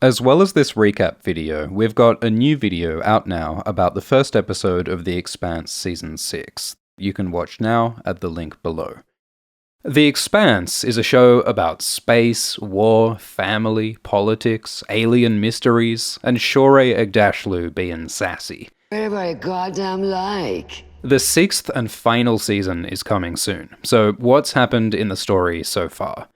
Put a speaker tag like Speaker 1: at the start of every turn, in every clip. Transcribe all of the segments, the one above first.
Speaker 1: As well as this recap video, we've got a new video out now about the first episode of The Expanse Season 6. You can watch now at the link below. The Expanse is a show about space, war, family, politics, alien mysteries, and Shorey Agdashlu being sassy.
Speaker 2: Everybody goddamn like.
Speaker 1: The sixth and final season is coming soon, so what's happened in the story so far?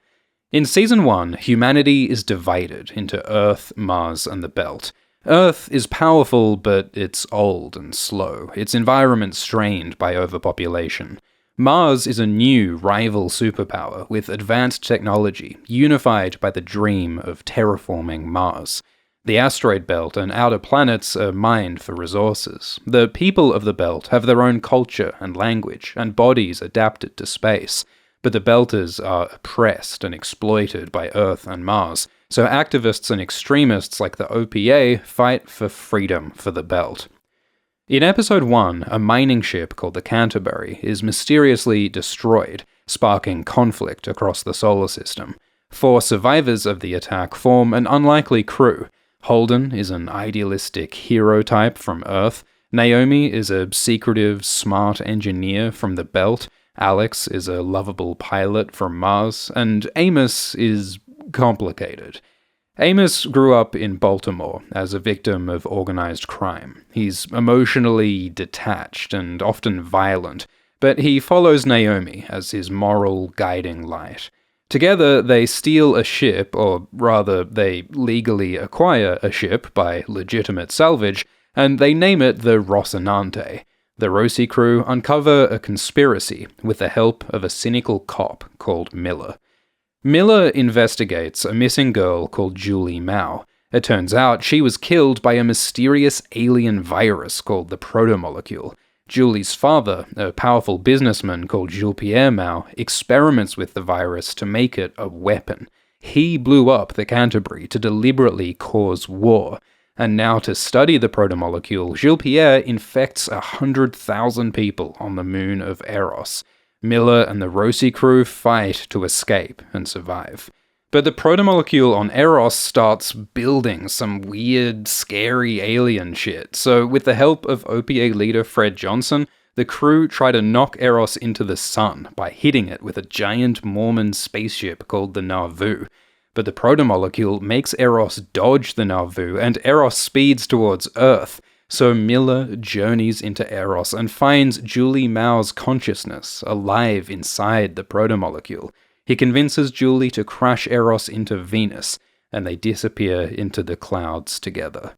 Speaker 1: In Season 1, humanity is divided into Earth, Mars, and the Belt. Earth is powerful, but it's old and slow, its environment strained by overpopulation. Mars is a new rival superpower with advanced technology, unified by the dream of terraforming Mars. The asteroid belt and outer planets are mined for resources. The people of the belt have their own culture and language, and bodies adapted to space. But the Belters are oppressed and exploited by Earth and Mars, so activists and extremists like the OPA fight for freedom for the Belt. In Episode 1, a mining ship called the Canterbury is mysteriously destroyed, sparking conflict across the solar system. 4 survivors of the attack form an unlikely crew. Holden is an idealistic hero type from Earth, Naomi is a secretive, smart engineer from the Belt, Alex is a lovable pilot from Mars, and Amos is complicated. Amos grew up in Baltimore as a victim of organized crime. He's emotionally detached and often violent, but he follows Naomi as his moral guiding light. Together, they steal a ship, or rather, they legally acquire a ship by legitimate salvage, and they name it the Rocinante. The Roci crew uncover a conspiracy with the help of a cynical cop called Miller. Miller investigates a missing girl called Julie Mao. It turns out she was killed by a mysterious alien virus called the protomolecule. Julie's father, a powerful businessman called Jules-Pierre Mao, experiments with the virus to make it a weapon. He blew up the Canterbury to deliberately cause war. And now to study the protomolecule, Jules-Pierre infects 100,000 people on the moon of Eros. Miller and the Roci crew fight to escape and survive. But the protomolecule on Eros starts building some weird, scary alien shit, so with the help of OPA leader Fred Johnson, the crew try to knock Eros into the sun by hitting it with a giant Mormon spaceship called the Nauvoo. But the protomolecule makes Eros dodge the Nauvoo, and Eros speeds towards Earth, so Miller journeys into Eros and finds Julie Mao's consciousness alive inside the protomolecule. He convinces Julie to crash Eros into Venus, and they disappear into the clouds together.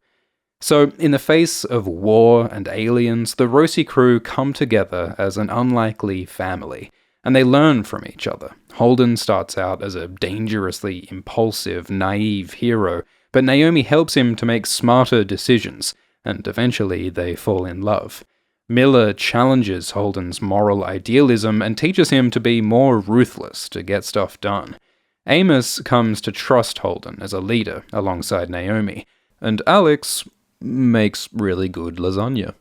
Speaker 1: So, in the face of war and aliens, the Roci crew come together as an unlikely family, and they learn from each other. Holden starts out as a dangerously impulsive, naive hero, but Naomi helps him to make smarter decisions, and eventually they fall in love. Miller challenges Holden's moral idealism and teaches him to be more ruthless to get stuff done. Amos comes to trust Holden as a leader alongside Naomi, and Alex makes really good lasagna.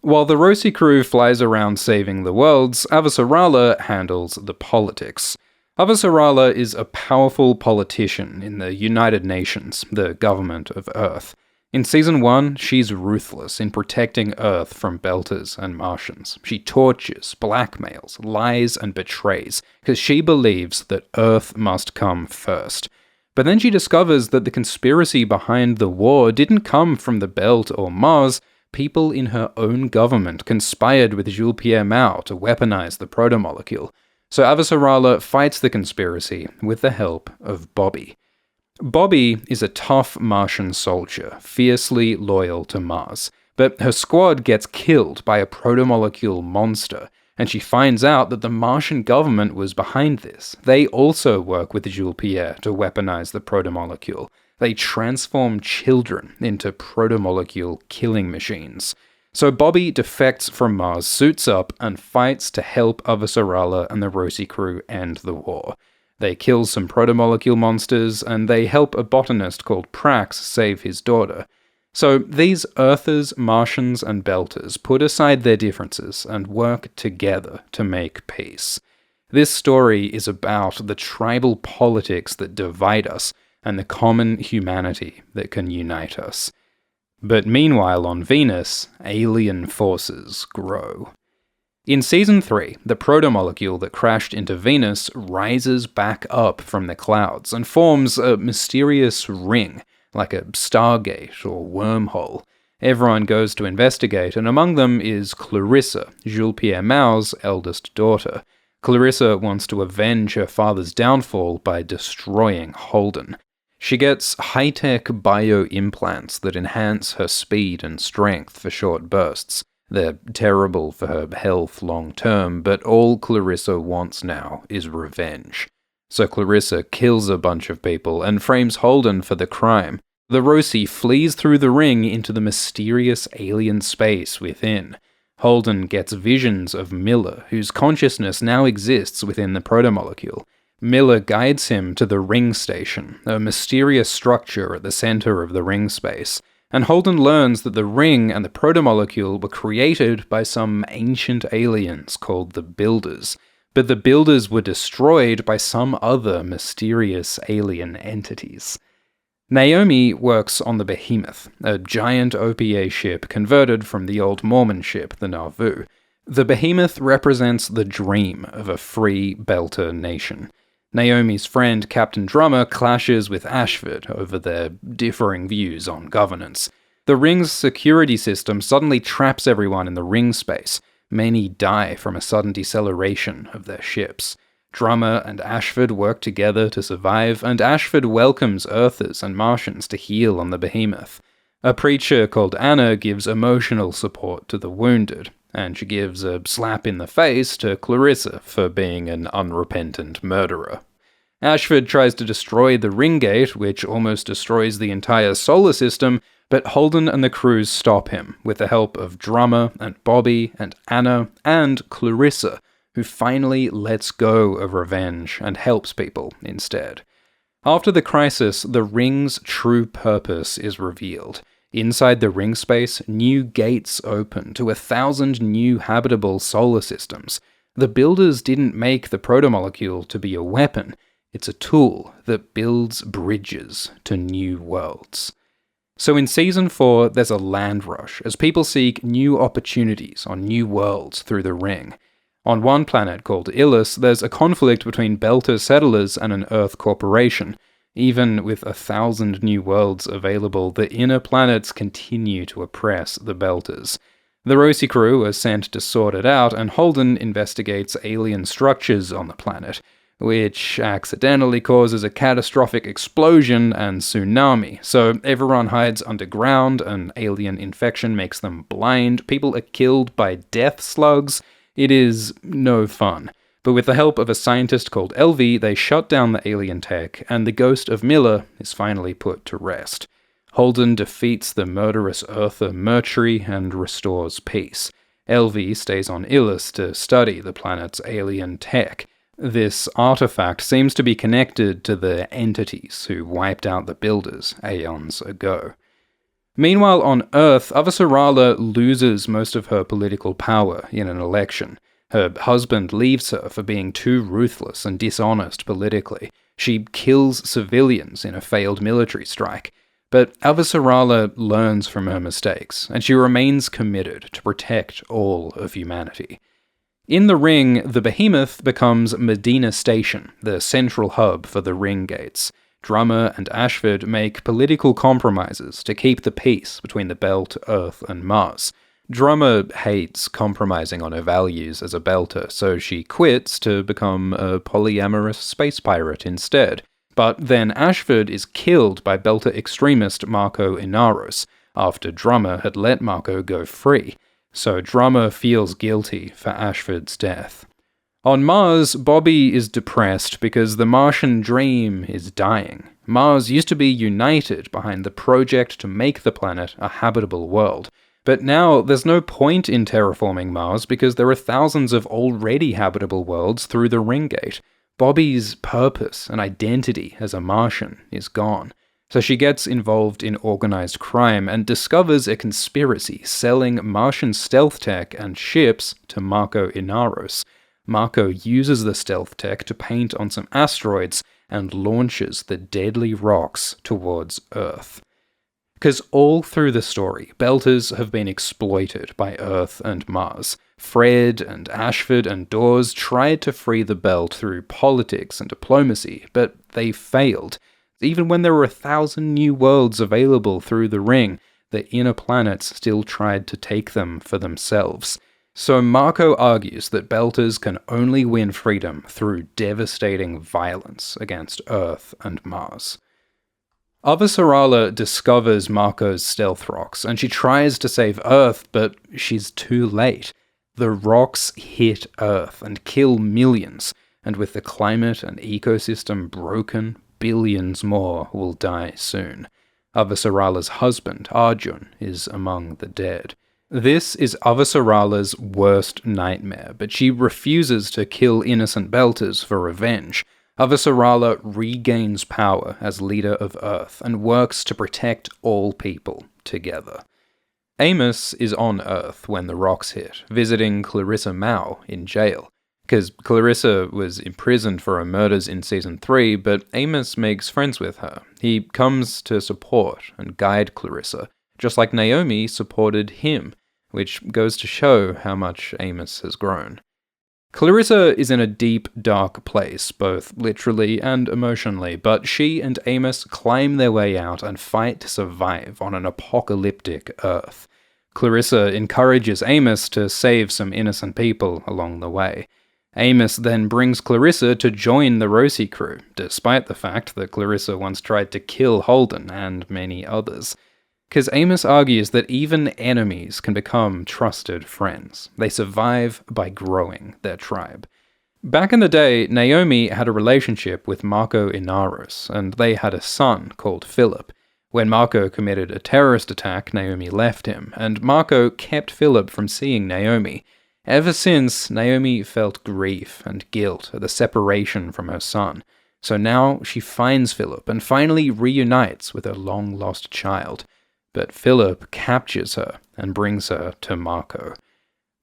Speaker 1: While the Roci crew flies around saving the worlds, Avasarala handles the politics. Avasarala is a powerful politician in the United Nations, the government of Earth. In Season 1, she's ruthless in protecting Earth from Belters and Martians. She tortures, blackmails, lies, and betrays, because she believes that Earth must come first. But then she discovers that the conspiracy behind the war didn't come from the Belt or Mars. People in her own government conspired with Jules-Pierre Mao to weaponize the protomolecule. So Avasarala fights the conspiracy with the help of Bobbie. Bobbie is a tough Martian soldier, fiercely loyal to Mars, but her squad gets killed by a protomolecule monster, and she finds out that the Martian government was behind this. They also work with Jules-Pierre to weaponize the protomolecule. They transform children into protomolecule killing machines. So Bobbie defects from Mars, suits up, and fights to help Avasarala and the Roci crew end the war. They kill some protomolecule monsters, and they help a botanist called Prax save his daughter. So these Earthers, Martians, and Belters put aside their differences and work together to make peace. This story is about the tribal politics that divide us, and the common humanity that can unite us. But meanwhile on Venus, alien forces grow. In Season 3, the protomolecule that crashed into Venus rises back up from the clouds and forms a mysterious ring, like a stargate or wormhole. Everyone goes to investigate, and among them is Clarissa, Jules Pierre Mau's eldest daughter. Clarissa wants to avenge her father's downfall by destroying Holden. She gets high-tech bio-implants that enhance her speed and strength for short bursts. They're terrible for her health long-term, but all Clarissa wants now is revenge. So Clarissa kills a bunch of people and frames Holden for the crime. The Roci flees through the ring into the mysterious alien space within. Holden gets visions of Miller, whose consciousness now exists within the protomolecule. Miller guides him to the ring station, a mysterious structure at the center of the ring space, and Holden learns that the ring and the protomolecule were created by some ancient aliens called the Builders, but the Builders were destroyed by some other mysterious alien entities. Naomi works on the Behemoth, a giant OPA ship converted from the old Mormon ship, the Nauvoo. The Behemoth represents the dream of a free Belter nation. Naomi's friend Captain Drummer clashes with Ashford over their differing views on governance. The ring's security system suddenly traps everyone in the ring space. Many die from a sudden deceleration of their ships. Drummer and Ashford work together to survive, and Ashford welcomes Earthers and Martians to heal on the Behemoth. A preacher called Anna gives emotional support to the wounded, and she gives a slap in the face to Clarissa for being an unrepentant murderer. Ashford tries to destroy the ring gate, which almost destroys the entire solar system, but Holden and the crew stop him with the help of Drummer and Bobbie and Anna and Clarissa, who finally lets go of revenge and helps people instead. After the crisis, the ring's true purpose is revealed. Inside the ring space, new gates open to 1,000 new habitable solar systems. The Builders didn't make the protomolecule to be a weapon. It's a tool that builds bridges to new worlds. So in Season 4, there's a land rush as people seek new opportunities on new worlds through the ring. On one planet called Ilus, there's a conflict between Belter settlers and an Earth corporation. Even with 1,000 new worlds available, the inner planets continue to oppress the Belters. The Roci crew are sent to sort it out, and Holden investigates alien structures on the planet, which accidentally causes a catastrophic explosion and tsunami. So everyone hides underground, an alien infection makes them blind, people are killed by death slugs. It is no fun. But with the help of a scientist called Elvie, they shut down the alien tech, and the ghost of Miller is finally put to rest. Holden defeats the murderous Earther Mercury and restores peace. Elvie stays on Ilus to study the planet's alien tech. This artifact seems to be connected to the entities who wiped out the Builders aeons ago. Meanwhile on Earth, Avasarala loses most of her political power in an election. Her husband leaves her for being too ruthless and dishonest politically. She kills civilians in a failed military strike. But Avasarala learns from her mistakes, and she remains committed to protect all of humanity. In the ring, the Behemoth becomes Medina Station, the central hub for the ring gates. Drummer and Ashford make political compromises to keep the peace between the Belt, Earth, and Mars. Drummer hates compromising on her values as a Belter, so she quits to become a polyamorous space pirate instead. But then Ashford is killed by Belter extremist Marco Inaros, after Drummer had let Marco go free, so Drummer feels guilty for Ashford's death. On Mars, Bobbie is depressed because the Martian dream is dying. Mars used to be united behind the project to make the planet a habitable world. But now, there's no point in terraforming Mars because there are thousands of already habitable worlds through the ring gate. Bobbie's purpose and identity as a Martian is gone. So she gets involved in organized crime and discovers a conspiracy selling Martian stealth tech and ships to Marco Inaros. Marco uses the stealth tech to paint on some asteroids, and launches the deadly rocks towards Earth. Because all through the story, Belters have been exploited by Earth and Mars. Fred and Ashford and Dawes tried to free the Belt through politics and diplomacy, but they failed. Even when there were 1,000 new worlds available through the ring, the inner planets still tried to take them for themselves. So Marco argues that Belters can only win freedom through devastating violence against Earth and Mars. Avasarala discovers Marco's stealth rocks, and she tries to save Earth, but she's too late. The rocks hit Earth and kill millions, and with the climate and ecosystem broken, billions more will die soon. Avasarala's husband, Arjun, is among the dead. This is Avasarala's worst nightmare, but she refuses to kill innocent Belters for revenge. Avasarala regains power as leader of Earth and works to protect all people together. Amos is on Earth when the rocks hit, visiting Clarissa Mao in jail. Because Clarissa was imprisoned for her murders in Season 3, but Amos makes friends with her. He comes to support and guide Clarissa, just like Naomi supported him, which goes to show how much Amos has grown. Clarissa is in a deep, dark place, both literally and emotionally, but she and Amos climb their way out and fight to survive on an apocalyptic Earth. Clarissa encourages Amos to save some innocent people along the way. Amos then brings Clarissa to join the Rosie crew, despite the fact that Clarissa once tried to kill Holden and many others. Because Amos argues that even enemies can become trusted friends. They survive by growing their tribe. Back in the day, Naomi had a relationship with Marco Inaros, and they had a son called Philip. When Marco committed a terrorist attack, Naomi left him, and Marco kept Philip from seeing Naomi. Ever since, Naomi felt grief and guilt at the separation from her son. So now she finds Philip and finally reunites with her long-lost child. But Philip captures her and brings her to Marco.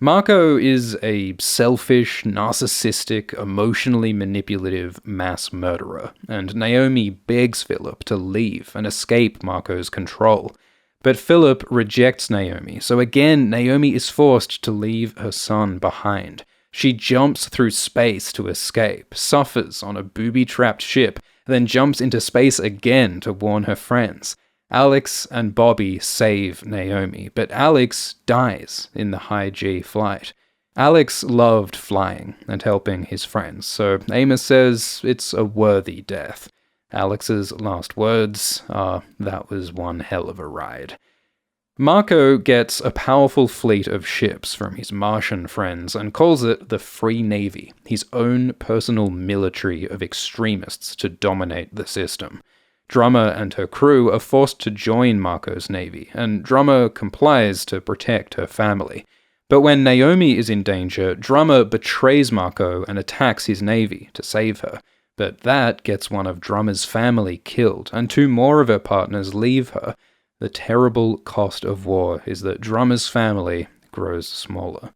Speaker 1: Marco is a selfish, narcissistic, emotionally manipulative mass murderer, and Naomi begs Philip to leave and escape Marco's control. But Philip rejects Naomi, so again Naomi is forced to leave her son behind. She jumps through space to escape, suffers on a booby-trapped ship, then jumps into space again to warn her friends. Alex and Bobbie save Naomi, but Alex dies in the high-G flight. Alex loved flying and helping his friends, so Amos says it's a worthy death. Alex's last words are, "That was one hell of a ride." Marco gets a powerful fleet of ships from his Martian friends and calls it the Free Navy, his own personal military of extremists to dominate the system. Drummer and her crew are forced to join Marco's navy, and Drummer complies to protect her family. But when Naomi is in danger, Drummer betrays Marco and attacks his navy to save her. But that gets one of Drummer's family killed, and 2 more of her partners leave her. The terrible cost of war is that Drummer's family grows smaller.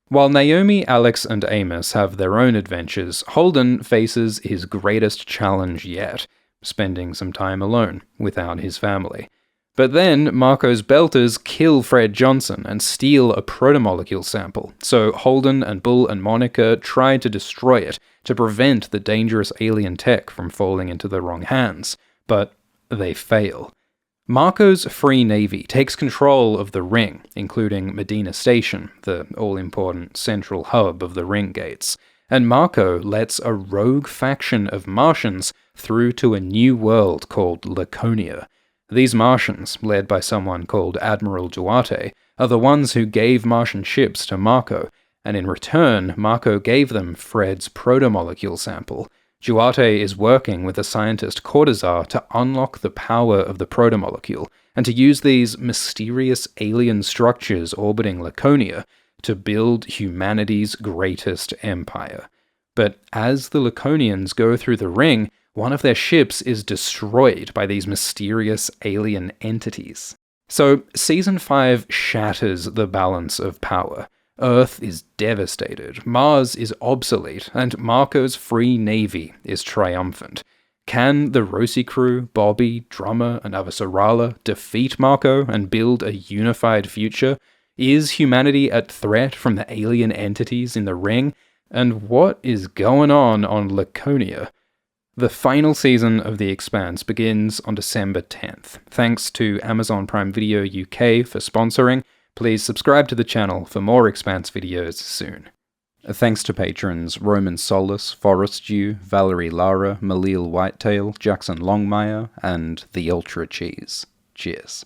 Speaker 1: While Naomi, Alex, and Amos have their own adventures, Holden faces his greatest challenge yet, spending some time alone without his family. But then Marco's Belters kill Fred Johnson and steal a protomolecule sample, so Holden and Bull and Monica try to destroy it to prevent the dangerous alien tech from falling into the wrong hands, but they fail. Marco's Free Navy takes control of the ring, including Medina Station, the all-important central hub of the ring gates, and Marco lets a rogue faction of Martians through to a new world called Laconia. These Martians, led by someone called Admiral Duarte, are the ones who gave Martian ships to Marco, and in return, Marco gave them Fred's protomolecule sample. Duarte is working with the scientist Cortazar to unlock the power of the protomolecule, and to use these mysterious alien structures orbiting Laconia to build humanity's greatest empire. But as the Laconians go through the ring, one of their ships is destroyed by these mysterious alien entities. So, Season 5 shatters the balance of power. Earth is devastated, Mars is obsolete, and Marco's Free Navy is triumphant. Can the Rosie crew, Bobbie, Drummer, and Avasarala defeat Marco and build a unified future? Is humanity at threat from the alien entities in the ring? And what is going on Laconia? The final season of The Expanse begins on December 10th. Thanks to Amazon Prime Video UK for sponsoring. Please subscribe to the channel for more Expanse videos soon. Thanks to patrons Roman Solus, Forest Dew, Valerie Lara, Malil Whitetail, Jackson Longmire, and The Ultra Cheese. Cheers.